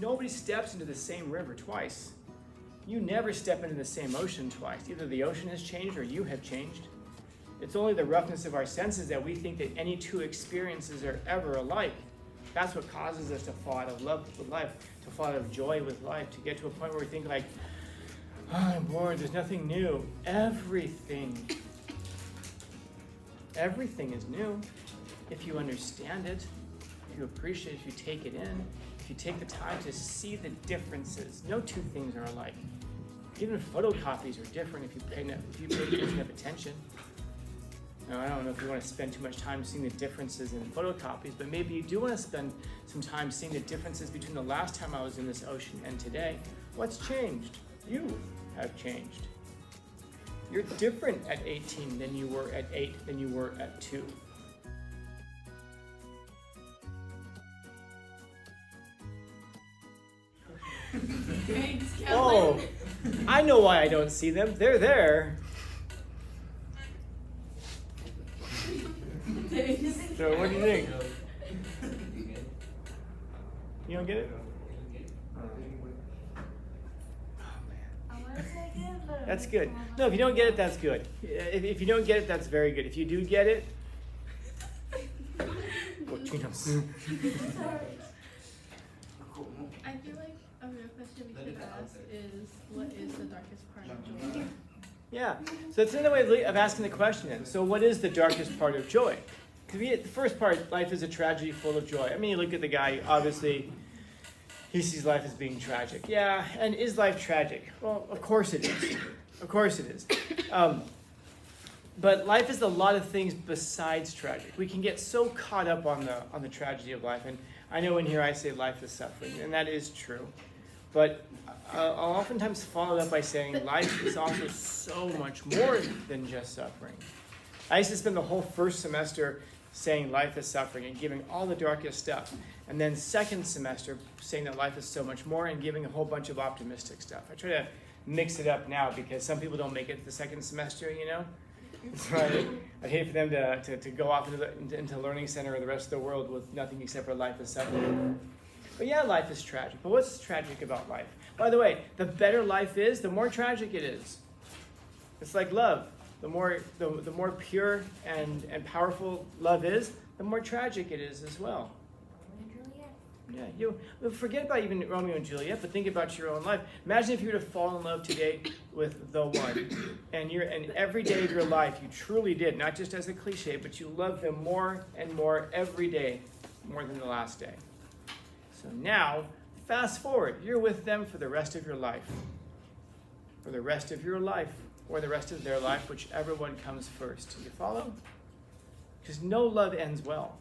nobody steps into the same river twice. You never step into the same ocean twice. Either the ocean has changed or you have changed. It's only the roughness of our senses that we think that any two experiences are ever alike. That's what causes us to fall out of love with life, to fall out of joy with life, to get to a point where we think like, oh, I'm bored, there's nothing new. Everything is new if you understand it, if you appreciate it, if you take it in, if you take the time to see the differences. No two things are alike. Even photocopies are different if you pay enough attention. Now, I don't know if you want to spend too much time seeing the differences in photocopies, but maybe you do want to spend some time seeing the differences between the last time I was in this ocean and today. What's changed? You have changed. You're different at 18 than you were at 8 than you were at 2. Thanks, Kevin. Oh, I know why I don't see them. They're there. Thanks. So what do you think? You don't get it? I want to say good, but That's good. No, if you don't get it, that's good. If you don't get it, that's very good. If you do get it, cochinos. I feel like a real question we should ask is, what is the darkest part of joy? Yeah. So that's another way of asking the question. Then. So what is the darkest part of joy? Because the first part, life is a tragedy full of joy. I mean, you look at the guy. Obviously, he sees life as being tragic. Yeah. And is life tragic? Well, of course it is. Of course it is. But life is a lot of things besides tragic. We can get so caught up on the tragedy of life. And I know in here I say life is suffering, and that is true. But I'll oftentimes follow it up by saying life is also so much more than just suffering. I used to spend the whole first semester saying life is suffering and giving all the darkest stuff. And then second semester saying that life is so much more and giving a whole bunch of optimistic stuff. I try to mix it up now because some people don't make it the second semester, you know? So I'd hate for them to go off into Learning Center or the rest of the world with nothing except for life is suffering. But yeah, life is tragic. But what's tragic about life? By the way, the better life is, the more tragic it is. It's like love. The more pure and powerful love is, the more tragic it is as well. Yeah, you forget about even Romeo and Juliet, but think about your own life. Imagine if you were to fall in love today with the one, and every day of your life you truly did, not just as a cliche, but you loved them more and more every day, more than the last day. So now, fast forward, you're with them for the rest of your life. For the rest of your life, or the rest of their life, whichever one comes first. You follow? Because no love ends well.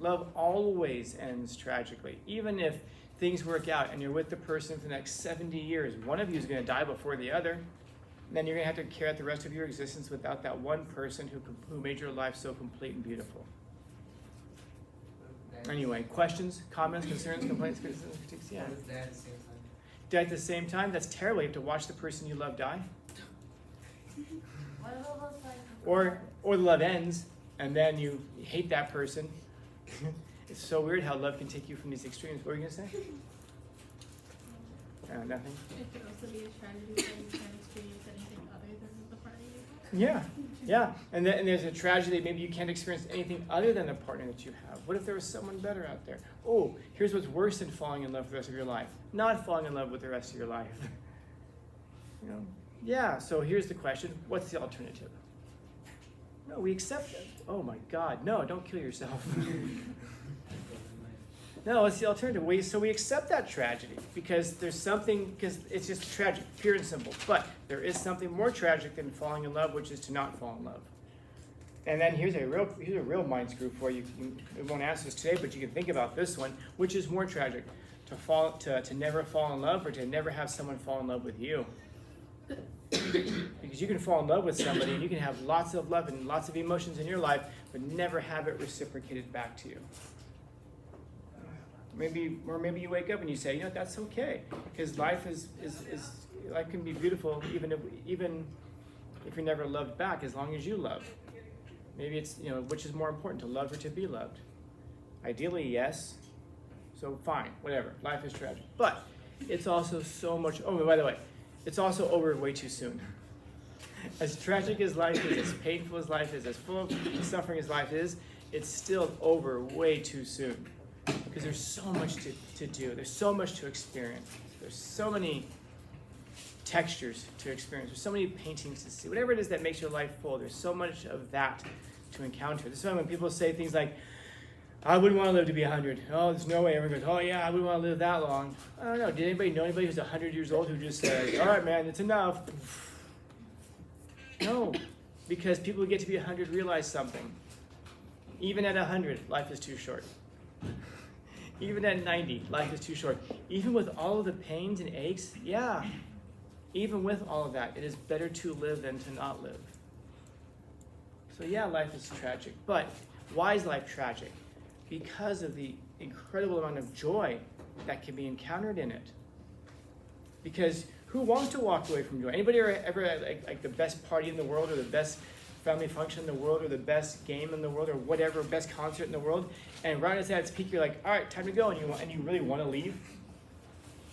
Love always ends tragically. Even if things work out and you're with the person for the next 70 years, one of you is going to die before the other. And then you're going to have to carry out the rest of your existence without that one person who made your life so complete and beautiful. Anyway, questions, comments, concerns, complaints, criticisms, critiques? Yeah. Die at the same time? That's terrible. You have to watch the person you love die. Or the love ends, and then you hate that person. It's so weird how love can take you from these extremes. What were you going to say? Nothing? It could also be a tragedy when you can't experience anything other than the partner you have. Yeah. And there's a tragedy. Maybe you can't experience anything other than the partner that you have. What if there was someone better out there? Oh, here's what's worse than falling in love for the rest of your life. Not falling in love with the rest of your life. You know? Yeah, so here's the question. What's the alternative? No, we accept it. Oh my God, no, don't kill yourself. No, what's the alternative? So we accept that tragedy because it's just tragic, pure and simple. But there is something more tragic than falling in love, which is to not fall in love. And then here's a real mind screw for you. It won't answer this today, but you can think about this one. Which is more tragic, to never fall in love or to never have someone fall in love with you? Because you can fall in love with somebody and you can have lots of love and lots of emotions in your life, but never have it reciprocated back to you. Maybe you wake up and you say, that's okay, because life life can be beautiful even if you're never loved back, as long as you love. Maybe it's which is more important, to love or to be loved? Ideally, yes. So fine, whatever. Life is tragic. But it's also so much, oh, by the way, it's also over way too soon. As tragic as life is, as painful as life is, as full of suffering as life is, it's still over way too soon. Because there's so much to do. There's so much to experience. There's so many textures to experience. There's so many paintings to see. Whatever it is that makes your life full, there's so much of that to encounter. This is why when people say things like, I wouldn't want to live to be 100. Oh, there's no way. Everyone goes, oh yeah, I wouldn't want to live that long. I don't know. Did anybody know anybody who's 100 years old who just says, all right, man, it's enough? No, because people who get to be 100 realize something. Even at 100, life is too short. Even at 90, life is too short. Even with all of the pains and aches, yeah. Even with all of that, it is better to live than to not live. So yeah, life is tragic. But why is life tragic? Because of the incredible amount of joy that can be encountered in it. Because who wants to walk away from joy? Anybody ever at like the best party in the world, or the best family function in the world, or the best game in the world, or whatever, best concert in the world, and right as its peak, you're like, all right, time to go, and you really want to leave?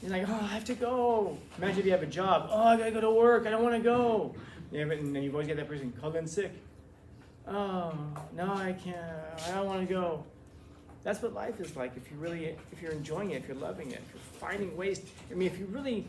You're like, oh, I have to go. Imagine if you have a job. Oh, I gotta go to work. I don't want to go. And then you've always got that person called in sick. Oh, no, I can't. I don't want to go. That's what life is like if you're enjoying it, if you're loving it, if you're finding ways. I mean, if you really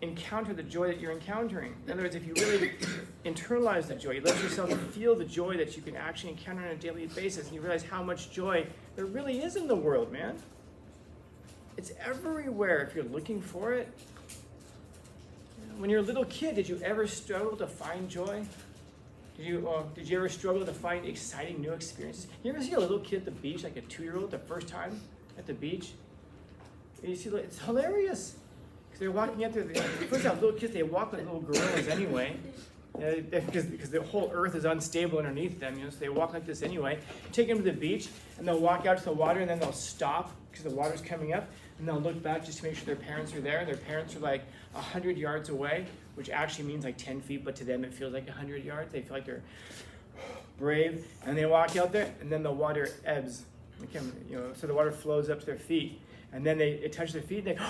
encounter the joy that you're encountering. In other words, if you really internalize the joy, you let yourself feel the joy that you can actually encounter on a daily basis, and you realize how much joy there really is in the world, man. It's everywhere if you're looking for it. When you're a little kid, did you ever struggle to find joy? Did you ever struggle to find exciting new experiences? You ever see a little kid at the beach, like a 2-year-old, the first time at the beach? And you see, it's hilarious. Because they're walking up there. First off, little kids, they walk like little gorillas anyway. Because the whole earth is unstable underneath them, so they walk like this anyway. You take them to the beach, and they'll walk out to the water, and then they'll stop because the water's coming up, and they'll look back just to make sure their parents are there. Their parents are like 100 yards away, which actually means like 10 feet, but to them it feels like 100 yards. They feel like they're brave, and they walk out there, and then the water ebbs. So the water flows up to their feet, and then it touches their feet, and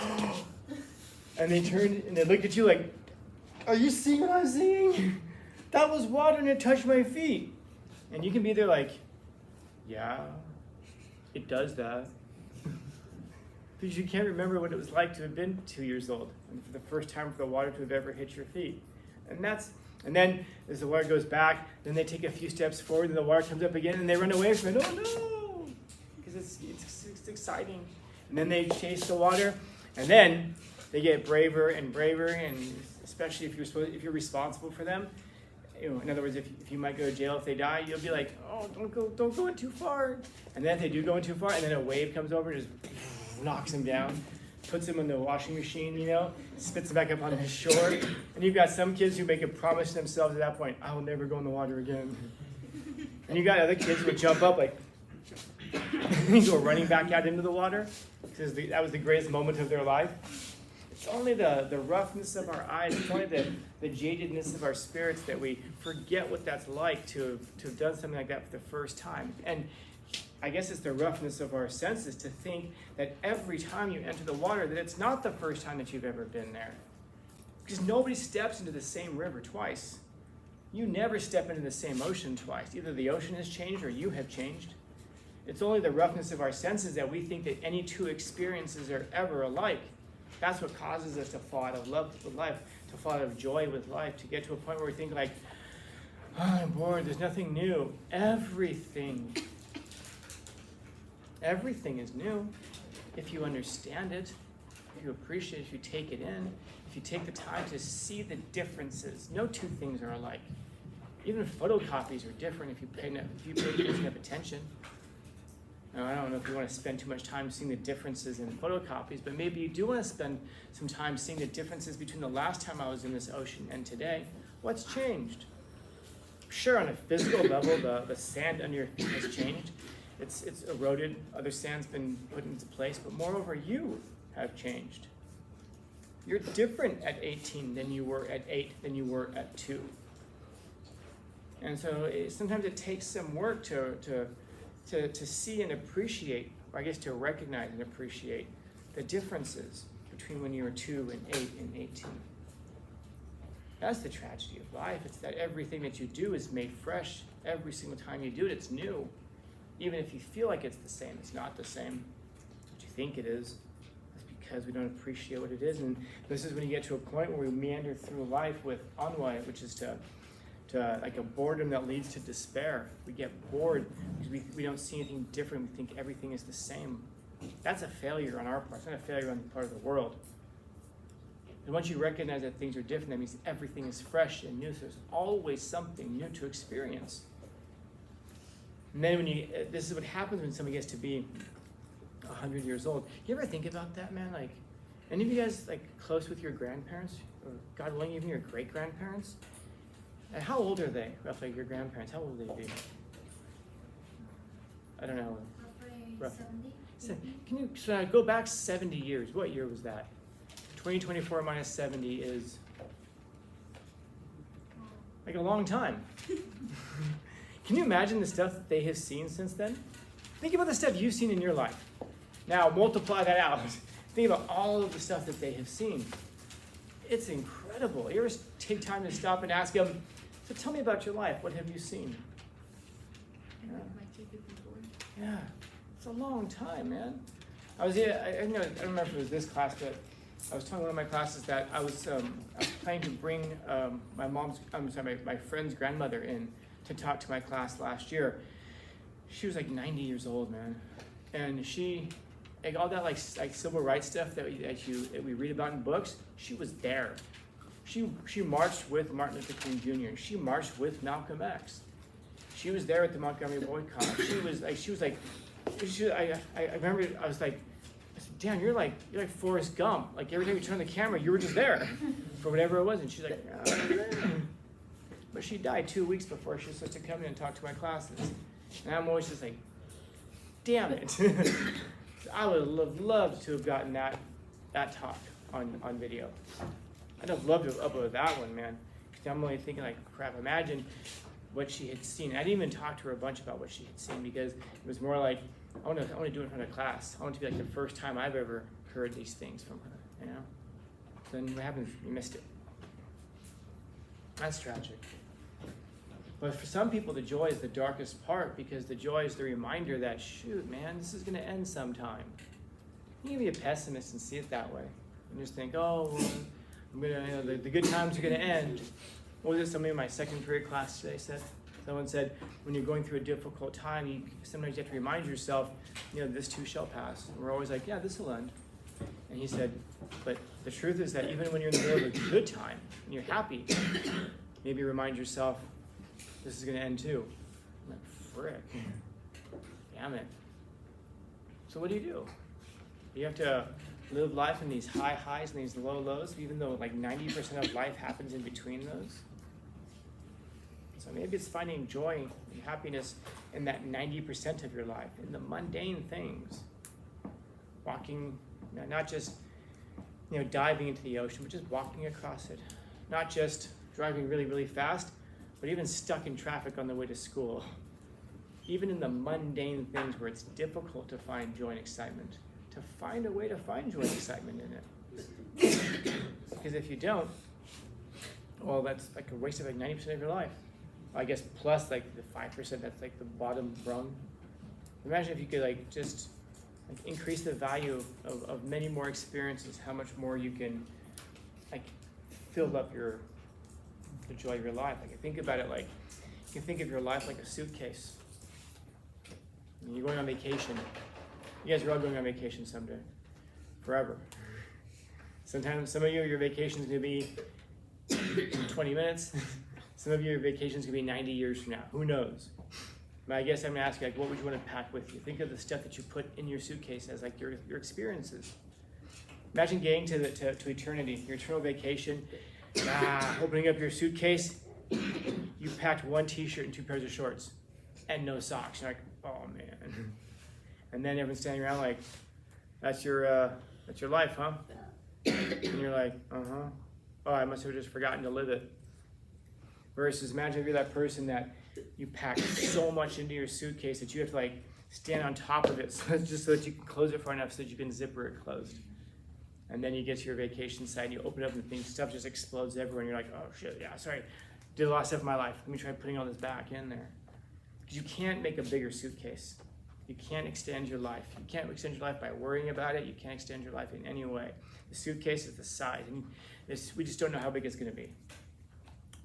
and they turn and they look at you like, are you seeing what I'm seeing? That was water and it touched my feet. And you can be there like, yeah, it does that. Because you can't remember what it was like to have been 2 years old and for the first time for the water to have ever hit your feet. And then as the water goes back, then they take a few steps forward and the water comes up again and they run away from it. Oh no! Because it's exciting. And then they chase the water, and then they get braver and braver, and especially if you're responsible for them. In other words, if you might go to jail if they die, you'll be like, oh, don't go in too far. And then if they do go in too far, and then a wave comes over and just knocks them down, puts them in the washing machine, spits them back up on the shore. And you've got some kids who make a promise to themselves at that point, I will never go in the water again. And you got other kids who would jump up like, and go running back out into the water, because that was the greatest moment of their life. It's only the roughness of our eyes, it's only the jadedness of our spirits that we forget what that's like to have done something like that for the first time. And I guess it's the roughness of our senses to think that every time you enter the water, that it's not the first time that you've ever been there. Because nobody steps into the same river twice. You never step into the same ocean twice. Either the ocean has changed or you have changed. It's only the roughness of our senses that we think that any two experiences are ever alike. That's what causes us to fall out of love with life, to fall out of joy with life, to get to a point where we think like, oh, I'm bored, there's nothing new. Everything is new if you understand it, if you appreciate it, if you take it in, if you take the time to see the differences. No two things are alike. Even photocopies are different if you pay enough attention. Now, I don't know if you want to spend too much time seeing the differences in photocopies, but maybe you do want to spend some time seeing the differences between the last time I was in this ocean and today. What's changed? Sure, on a physical level, the sand under your feet has changed. It's eroded, other sand's been put into place, but moreover, you have changed. You're different at 18 than you were at 8 than you were at 2. And so sometimes it takes some work to see and appreciate or I guess to recognize and appreciate the differences between when you were 2 and 8 and 18. That's the tragedy of life. It's that everything that you do is made fresh. Every single time you do it, it's new. Even if you feel like it's the same, it's not the same. But you think it is. It's because we don't appreciate what it is. And this is when you get to a point where we meander through life with ennui, which is to like a boredom that leads to despair. We get bored because we don't see anything different. We think everything is the same. That's a failure on our part. It's not a failure on the part of the world. And once you recognize that things are different, that means everything is fresh and new. So there's always something new to experience. And then this is what happens when somebody gets to be 100 years old. You ever think about that, man? Like, any of you guys like close with your grandparents, or God willing, even your great grandparents? And how old are they? Roughly, your grandparents. How old would they be? I don't know. Roughly 70. Can you go back 70 years? What year was that? 2024 minus 70 is like a long time. Can you imagine the stuff that they have seen since then? Think about the stuff you've seen in your life. Now multiply that out. Think about all of the stuff that they have seen. It's incredible. You ever take time to stop and ask them, so tell me about your life. What have you seen? Yeah, it's a long time, man. I don't remember if it was this class, but I was telling one of my classes that I was planning to bring my friend's grandmother in to talk to my class last year. She was like 90 years old, man, and she, like all that like civil rights stuff that we read about in books. She was there. She marched with Martin Luther King Jr. She marched with Malcolm X. She was there at the Montgomery boycott. I remember I was like, damn, you're like Forrest Gump. Like every time you turn the camera, you were just there for whatever it was. And she's like, but she died 2 weeks before she was supposed to come in and talk to my classes. And I'm always just like, damn it. I would have loved to have gotten that talk on video. I'd have loved to have uploaded that one, man. Because I'm only thinking like, crap, imagine what she had seen. I didn't even talk to her a bunch about what she had seen because it was more like, I want to do it in front of class. I want it to be like the first time I've ever heard these things from her, you know? Then what happens? You missed it. That's tragic. But for some people, the joy is the darkest part because the joy is the reminder that, shoot, man, this is going to end sometime. You can be a pessimist and see it that way. And just think, oh, well, I'm gonna, the good times are going to end. What was it somebody in my second period class today said? Someone said, when you're going through a difficult time, sometimes you have to remind yourself, this too shall pass. And we're always like, yeah, this will end. And he said, but the truth is that even when you're in the middle of a good time and you're happy, maybe remind yourself, this is going to end too. I'm like, frick. Damn it. So what do? You have to live life in these high highs and these low lows, even though like 90% of life happens in between those. So maybe it's finding joy and happiness in that 90% of your life, in the mundane things. Walking, not just diving into the ocean, but just walking across it. Not just driving really, really fast, but even stuck in traffic on the way to school. Even in the mundane things where it's difficult to find joy and excitement, to find a way to find joy and excitement in it. Because if you don't, well, that's like a waste of like 90% of your life. I guess plus like the 5% that's like the bottom rung. Imagine if you could like just like increase the value of many more experiences, how much more you can like fill up the joy of your life. Like think about it like you can think of your life like a suitcase. And you're going on vacation. You guys are all going on vacation someday, forever. Sometimes some of you your vacation is going to be 20 minutes. Some of your vacations could be 90 years from now. Who knows? But I guess I'm gonna ask you, like, what would you want to pack with you? Think of the stuff that you put in your suitcase as like your experiences. Imagine getting to eternity, your eternal vacation. Opening up your suitcase, you packed one T-shirt and 2 pairs of shorts, and no socks. You're like, oh man. And then everyone's standing around like, that's your life, huh? And you're like, uh-huh. Oh, I must have just forgotten to live it. Versus imagine if you're that person that you pack so much into your suitcase that you have to like stand on top of it just so that you can close it far enough so that you can zipper it closed. And then you get to your vacation site and you open it up and stuff just explodes everywhere and you're like, oh shit, yeah, sorry, did a lot of stuff in my life. Let me try putting all this back in there. Because you can't make a bigger suitcase. You can't extend your life. You can't extend your life by worrying about it. You can't extend your life in any way. The suitcase is the size, and we just don't know how big it's going to be.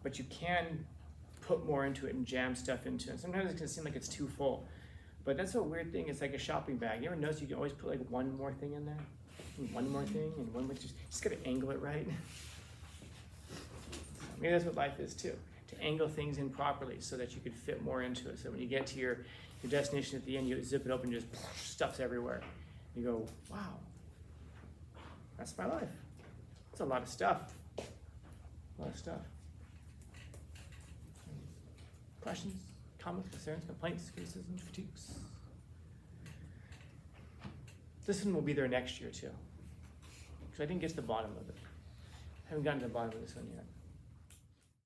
But you can put more into it and jam stuff into it. Sometimes it can seem like it's too full. But that's a weird thing. It's like a shopping bag. You ever notice you can always put like one more thing in there? And one more thing, and one more, just gotta angle it right. Maybe that's what life is too. To angle things in properly so that you could fit more into it. So when you get to your destination at the end, you zip it open and just stuff's everywhere. You go, wow, that's my life. It's a lot of stuff. A lot of stuff. Questions, comments, concerns, complaints, criticisms, critiques? This one will be there next year too. Because I didn't get to the bottom of it. I haven't gotten to the bottom of this one yet.